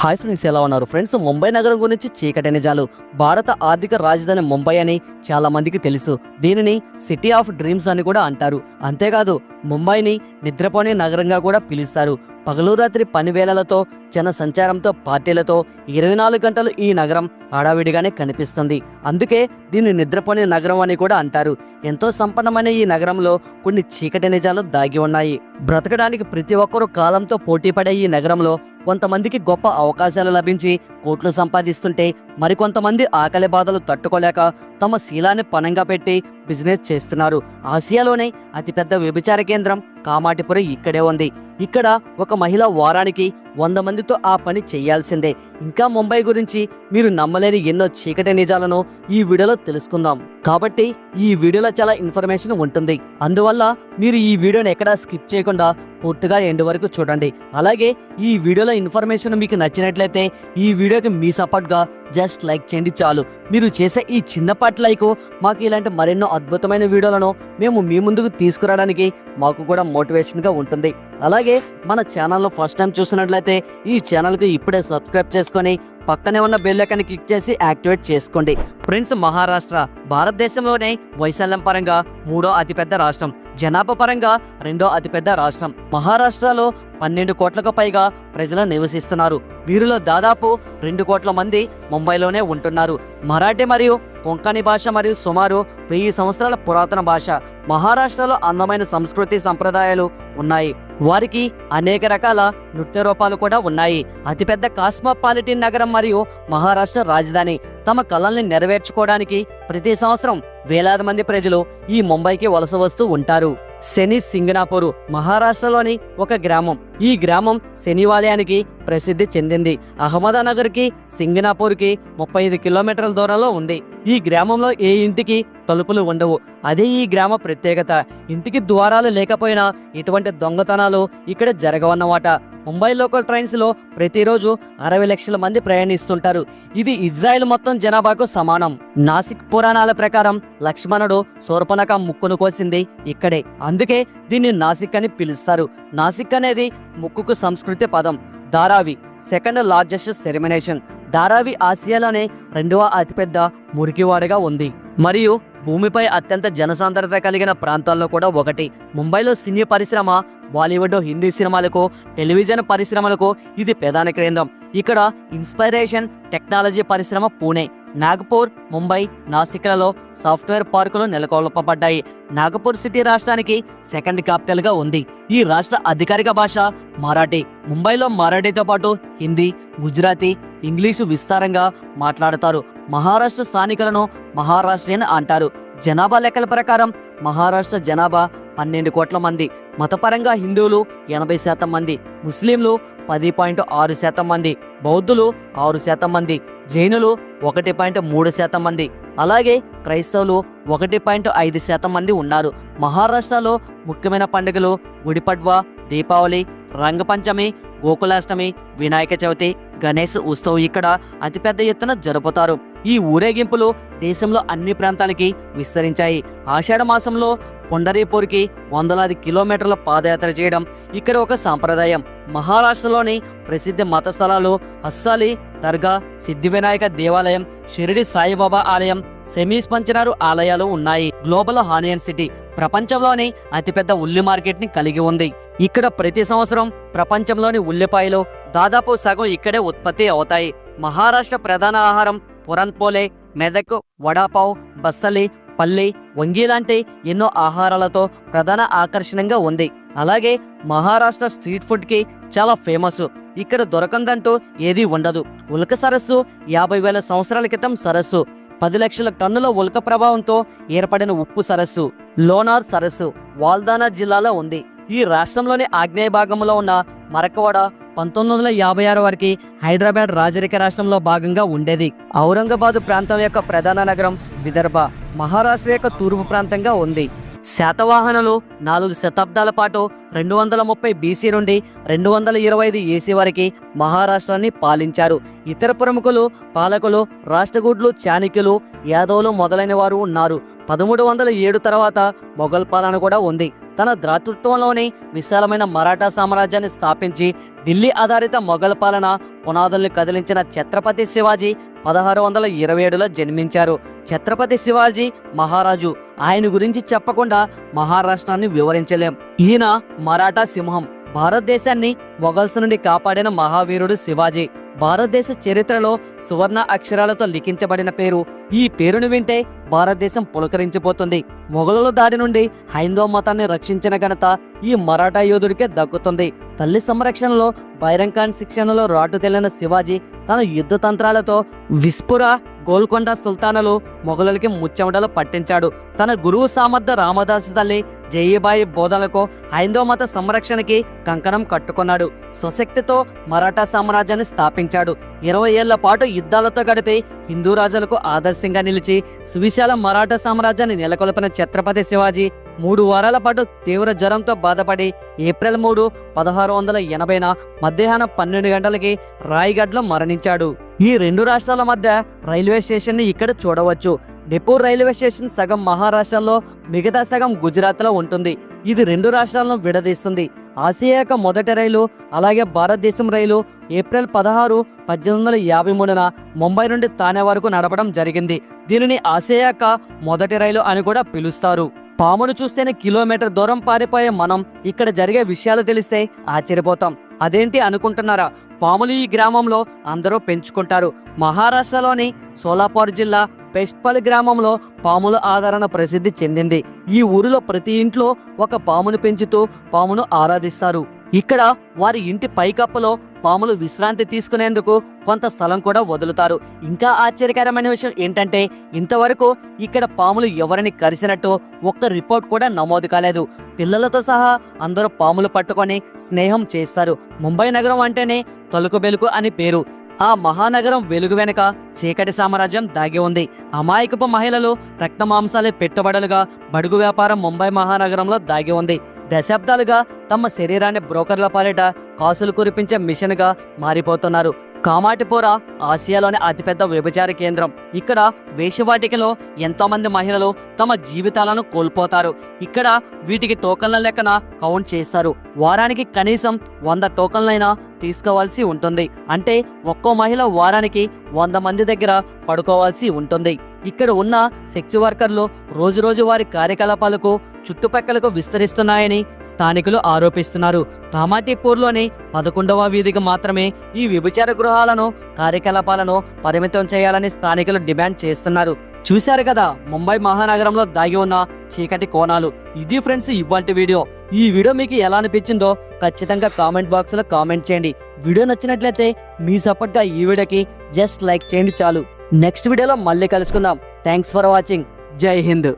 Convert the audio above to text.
Hi friends, ఎలా ఉన్నారు friends? Mumbai నగరం గురించి చీకటి నిజాలు. భారత ఆర్థిక రాజధాని ముంబై అని చాలా మందికి తెలుసు. దీనిని సిటీ ఆఫ్ డ్రీమ్స్ అని కూడా అంటారు. అంతేకాదు ముంబైని నిద్రపోని నగరంగా కూడా పిలుస్తారు. పగలు రాత్రి పని వేళలతో, జన సంచారంతో, పార్టీలతో 24 గంటలు ఈ నగరం హడావిడిగానే కనిపిస్తుంది. అందుకే దీన్ని నిద్రపోని నగరం అని కూడా అంటారు. ఎంతో సంపన్నమైన ఈ నగరంలో కొన్ని చీకటి నిజాలు దాగి ఉన్నాయి. బ్రతకడానికి ప్రతి ఒక్కరూ కాలంతో పోటీ పడే ఈ నగరంలో కొంతమందికి గొప్ప అవకాశాలు లభించి కోట్లు సంపాదిస్తుంటే, మరికొంతమంది ఆకలి బాధలు తట్టుకోలేక తమ శీలాన్ని పణంగా పెట్టి బిజినెస్ చేస్తున్నారు. ఆసియాలోనే అతిపెద్ద వ్యభిచార కేంద్రం కామాటిపురం ఇక్కడే ఉంది. ఇక్కడ ఒక మహిళ వారానికి 100 మందితో ఆ పని చేయాల్సిందే. ఇంకా ముంబై గురించి మీరు నమ్మలేని ఎన్నో చీకటి నిజాలను ఈ వీడియోలో తెలుసుకుందాం. కాబట్టి ఈ వీడియోలో చాలా ఇన్ఫర్మేషన్ ఉంటుంది. అందువల్ల మీరు ఈ వీడియోని ఎక్కడా స్కిప్ చేయకుండా పూర్తిగా ఎండ్ వరకు చూడండి. అలాగే ఈ వీడియోలో ఇన్ఫర్మేషన్ మీకు నచ్చినట్లయితే ఈ వీడియోకి మీ సపోర్ట్గా జస్ట్ లైక్ చేయండి చాలు. మీరు చేసే ఈ చిన్నపాటి లైక్ మాకు ఇలాంటి మరెన్నో అద్భుతమైన వీడియోలను మేము మీ ముందుకు తీసుకురావడానికి మాకు కూడా మోటివేషన్గా ఉంటుంది. అలాగే మన ఛానల్లో ఫస్ట్ టైం చూసినట్లయితే ఈ ఛానల్కి ఇప్పుడే సబ్స్క్రైబ్ చేసుకొని పక్కనే ఉన్న బెల్ ఐకాన్ని క్లిక్ చేసి యాక్టివేట్ చేసుకోండి. ఫ్రెండ్స్, మహారాష్ట్ర భారతదేశంలోనే వైశాల్యం పరంగా 3వ అతిపెద్ద రాష్ట్రం, జనాభా పరంగా 2వ అతిపెద్ద రాష్ట్రం. మహారాష్ట్రలో 12 కోట్లకు పైగా ప్రజలు నివసిస్తున్నారు. వీరిలో దాదాపు 2 కోట్ల మంది ముంబైలోనే ఉంటున్నారు. మరాఠీ మరియు కొంకణి భాష మరియు సుమారు 1000 సంవత్సరాల పురాతన భాష. మహారాష్ట్రలో అందమైన సంస్కృతి సంప్రదాయాలు ఉన్నాయి. వారికి అనేక రకాల నృత్య రూపాలు కూడా ఉన్నాయి. అతిపెద్ద కాస్మోపాలిటన్ నగరం మరియు మహారాష్ట్ర రాజధాని. తమ కలల్ని నెరవేర్చుకోవడానికి ప్రతి సంవత్సరం వేలాది మంది ప్రజలు ఈ ముంబైకి వలస వస్తూ ఉంటారు. శని సింగనాపూర్ మహారాష్ట్రలోని ఒక గ్రామం. ఈ గ్రామం శనివాలయానికి ప్రసిద్ధి చెందింది. అహ్మదానగర్కి సింగనాపూర్కి 35 కిలోమీటర్ల దూరంలో ఉంది. ఈ గ్రామంలో ఏ ఇంటికి తలుపులు ఉండవు. అదే ఈ గ్రామ ప్రత్యేకత. ఇంటికి ద్వారాలు లేకపోయినా ఎటువంటి దొంగతనాలు ఇక్కడ జరగవన్నమాట. ముంబై లోకల్ ట్రైన్స్ లో ప్రతిరోజు 60 లక్షల మంది ప్రయాణిస్తుంటారు. ఇది ఇజ్రాయెల్ మొత్తం జనాభాకు సమానం. నాసిక్ పురాణాల ప్రకారం లక్ష్మణుడు శూర్పణఖ ముక్కును కోసింది ఇక్కడే. అందుకే దీన్ని నాసిక్ అని పిలుస్తారు. నాసిక్ అనేది ముక్కుకు సంస్కృతి పదం. Dharavi second largest సెరిమినేషన్. ధారావి ఆసియాలోనే 2వ అతిపెద్ద మురికివాడగా ఉంది మరియు భూమిపై అత్యంత జనసాంద్రత కలిగిన ప్రాంతాల్లో కూడా ఒకటి. ముంబైలో సినీ పరిశ్రమ, బాలీవుడ్, హిందీ సినిమాలకు, టెలివిజన్ పరిశ్రమలకు ఇది ప్రధాన కేంద్రం. ఇక్కడ ఇన్స్పిరేషన్ టెక్నాలజీ పరిశ్రమ పూణే, నాగపూర్, ముంబై, నాసిక్లలో సాఫ్ట్వేర్ పార్కులు నెలకొల్పబడ్డాయి. నాగపూర్ సిటీ రాష్ట్రానికి సెకండ్ క్యాపిటల్ గా ఉంది. ఈ రాష్ట్ర అధికారిక భాష మరాఠీ. ముంబైలో మరాఠీతో పాటు హిందీ, గుజరాతీ, ఇంగ్లీషు విస్తారంగా మాట్లాడతారు. మహారాష్ట్ర స్థానికులను మహారాష్ట్రియన్ అంటారు. జనాభా లెక్కల ప్రకారం మహారాష్ట్ర జనాభా 12 కోట్ల మంది. మతపరంగా హిందువులు 80% మంది, ముస్లింలు 10.6% మంది, బౌద్ధులు 6% మంది, జైనులు 1.3% మంది, అలాగే క్రైస్తవులు 1.5% మంది ఉన్నారు. మహారాష్ట్రలో ముఖ్యమైన పండుగలు గుడిపడ్వా, దీపావళి, రంగపంచమి, గోకులాష్టమి, వినాయక చవితి, గణేష్ ఉత్సవం ఇక్కడ అతిపెద్ద ఎత్తున జరుపుతారు. ఈ ఊరేగింపులు దేశంలో అన్ని ప్రాంతాలకి విస్తరించాయి. ఆషాఢ మాసంలో పండరీపూర్కి వందలాది కిలోమీటర్ల పాదయాత్ర చేయడం ఇక్కడ ఒక సాంప్రదాయం. మహారాష్ట్రలోని ప్రసిద్ధ మత స్థలాలు హస్సాలి దర్గా, సిద్ధి వినాయక దేవాలయం, షిరిడి సాయిబాబా ఆలయం, సెమీస్ పంచనారు ఆలయాలు ఉన్నాయి. గ్లోబల్ ఆనియన్ సిటీ ప్రపంచంలోని అతిపెద్ద ఉల్లి మార్కెట్ ని కలిగి ఉంది. ఇక్కడ ప్రతి సంవత్సరం ప్రపంచంలోని ఉల్లిపాయలు దాదాపు సగం ఇక్కడే ఉత్పత్తి అవుతాయి. మహారాష్ట్ర ప్రధాన ఆహారం పురన్ పోలే, మెదక్, వడాపావ్, బస్సలి, పల్లి, వంగి లాంటి ఎన్నో ఆహారాలతో ప్రధాన ఆకర్షణగా ఉంది. అలాగే మహారాష్ట్ర స్ట్రీట్ ఫుడ్ కి చాలా ఫేమస్. ఇక్కడ దొరకందంటూ ఏదీ ఉండదు. ఉల్క సరస్సు 50,000 సంవత్సరాల క్రితం సరస్సు. 10 లక్షల టన్నుల ఉల్క ప్రభావంతో ఏర్పడిన ఉప్పు సరస్సు లోనార్ సరస్సు వాల్దానా జిల్లాలో ఉంది. ఈ రాష్ట్రంలోని ఆగ్నేయ భాగంలో ఉన్న మరకవాడ 1956 వరకు హైదరాబాద్ రాజరిక రాష్ట్రంలో భాగంగా ఉండేది. ఔరంగాబాద్ ప్రాంతం యొక్క ప్రధాన నగరం విదర్భ మహారాష్ట్ర యొక్క తూర్పు ప్రాంతంగా ఉంది. శాతవాహనులు 4 శతాబ్దాల పాటు 230 బీసీ నుండి 225 ఏసీ వరకు మహారాష్ట్రాన్ని పాలించారు. ఇతర ప్రముఖులు పాలకులు రాష్ట్రకూట్లు, చాణక్యులు, యాదవులు మొదలైన వారు ఉన్నారు. 1307 తర్వాత మొఘల్ పాలన కూడా ఉంది. తన దాతృత్వంలోని విశాలమైన మరాఠా సామ్రాజ్యాన్ని స్థాపించి ఢిల్లీ ఆధారిత మొఘల్ పాలన పునాదుల్ని కదిలించిన ఛత్రపతి శివాజీ 1627లో జన్మించారు. ఛత్రపతి శివాజీ మహారాజు. ఆయన గురించి చెప్పకుండా మహారాష్ట్రాన్ని వివరించలేం. ఈయన మరాఠా సింహం. భారతదేశాన్ని మొఘల్స్ నుండి కాపాడిన మహావీరుడు శివాజీ. భారతదేశ చరిత్రలో సువర్ణ అక్షరాలతో లిఖించబడిన పేరు. ఈ పేరును వింటే భారతదేశం పులకరించిపోతుంది. మొఘలుల దాడి నుండి హైందవ మతాన్ని రక్షించిన ఘనత ఈ మరాఠా యోధుడికే దక్కుతుంది. తల్లి సంరక్షణలో బైరంగ్ ఖాన్ శిక్షణలో రాటు తెల్లిన శివాజీ తన యుద్ధ తంత్రాలతో విస్పుర, గోల్కొండ సుల్తానులు మొఘలులకి ముచ్చెమటలు పట్టించాడు. తన గురువు సామర్థ రామదాసు తల్లి జయీబాయి బోధనలకు హైందవ మత సంరక్షణకి కంకణం కట్టుకున్నాడు. స్వశక్తితో మరాఠా సామ్రాజ్యాన్ని స్థాపించాడు. 20 ఏళ్ల పాటు యుద్ధాలతో గడిపి హిందూ రాజులకు ఆదర్శంగా నిలిచి సువిశాల మరాఠా సామ్రాజ్యాన్ని నెలకొల్పిన ఛత్రపతి శివాజీ 3 వారాల పాటు తీవ్ర జ్వరంతో బాధపడి ఏప్రిల్ 3, 1680న మధ్యాహ్నం 12 గంటలకి రాయ్గఢ్లో మరణించాడు. ఈ 2 రాష్ట్రాల మధ్య రైల్వే స్టేషన్ ని ఇక్కడ చూడవచ్చు. డిపూర్ రైల్వే స్టేషన్ సగం మహారాష్ట్రలో, మిగతా సగం గుజరాత్లో ఉంటుంది. ఇది 2 రాష్ట్రాలను విడదీస్తుంది. ఆసియా యొక్క మొదటి రైలు, అలాగే భారతదేశం రైలు ఏప్రిల్ 16, 1853న ముంబై నుండి తానే వరకు నడపడం జరిగింది. దీనిని ఆసియా యొక్క మొదటి రైలు అని కూడా పిలుస్తారు. పామును చూస్తేనే కిలోమీటర్ దూరం పారిపోయే మనం ఇక్కడ జరిగే విషయాలు తెలిస్తే ఆశ్చర్యపోతాం. అదేంటి అనుకుంటున్నారా? పాములు ఈ గ్రామంలో అందరూ పెంచుకుంటారు. మహారాష్ట్రలోని సోలాపూర్ జిల్లా పెస్ట్పల్ గ్రామంలో పాముల ఆదరణ ప్రసిద్ధి చెందింది. ఈ ఊరిలో ప్రతి ఇంట్లో ఒక పామును పెంచుతూ పామును ఆరాధిస్తారు. ఇక్కడ వారి ఇంటి పైకప్పులో పాములు విశ్రాంతి తీసుకునేందుకు కొంత స్థలం కూడా వదులుతారు. ఇంకా ఆశ్చర్యకరమైన విషయం ఏంటంటే ఇంతవరకు ఇక్కడ పాములు ఎవరిని కరిసినట్టు ఒక్క రిపోర్ట్ కూడా నమోదు కాలేదు. పిల్లలతో సహా అందరూ పాములు పట్టుకొని స్నేహం చేస్తారు. ముంబై నగరం అంటేనే తలుకు బెలుకు అని పేరు. ఆ మహానగరం వెలుగు వెనుక చీకటి సామ్రాజ్యం దాగి ఉంది. అమాయకపు మహిళలు, రక్తమాంసాలే పెట్టుబడులుగా బడుగు వ్యాపారం ముంబై మహానగరంలో దాగి ఉంది. దశాబ్దాలుగా తమ శరీరాన్ని బ్రోకర్ల పాలిట కాసులు కురిపించే మిషన్గా మారిపోతున్నారు. కామాటిపోరా ఆసియాలోని అతిపెద్ద వ్యభిచార కేంద్రం. ఇక్కడ వేశ్యవాటికలో ఎంతో మంది మహిళలు తమ జీవితాలను కోల్పోతారు. ఇక్కడ వీటికి టోకన్ల లెక్కన కౌంట్ చేస్తారు. వారానికి కనీసం 100 టోకన్లైనా తీసుకోవాల్సి ఉంటుంది. అంటే ఒక్కో మహిళ వారానికి 100 మంది దగ్గర పడుకోవాల్సి ఉంటుంది. ఇక్కడ ఉన్న సెక్స్ వర్కర్లు రోజు వారి కార్యకలాపాలకు చుట్టుపక్కలకు విస్తరిస్తున్నాయని స్థానికులు ఆరోపిస్తున్నారు. కామాటిపూర్లోని 11వ వీధికి మాత్రమే ఈ వ్యభిచార గృహాలను, కార్యకలాపాలను పరిమితం చేయాలని స్థానికులు డిమాండ్ చేస్తున్నారు. చూశారు కదా ముంబై మహానగరంలో దాగి ఉన్న చీకటి కోణాలు. ఇది ఫ్రెండ్స్ ఇవాల్టి వీడియో. ఈ వీడియో మీకు ఎలా అనిపించిందో ఖచ్చితంగా కామెంట్ బాక్స్ లో కామెంట్ చేయండి. వీడియో నచ్చినట్లయితే మీ సపోర్ట్ గా ఈ వీడియోకి జస్ట్ లైక్ చేయండి చాలు. నెక్స్ట్ వీడియోలో మళ్ళీ కలుసుకుందాం. Thanks for watching. జై హింద్.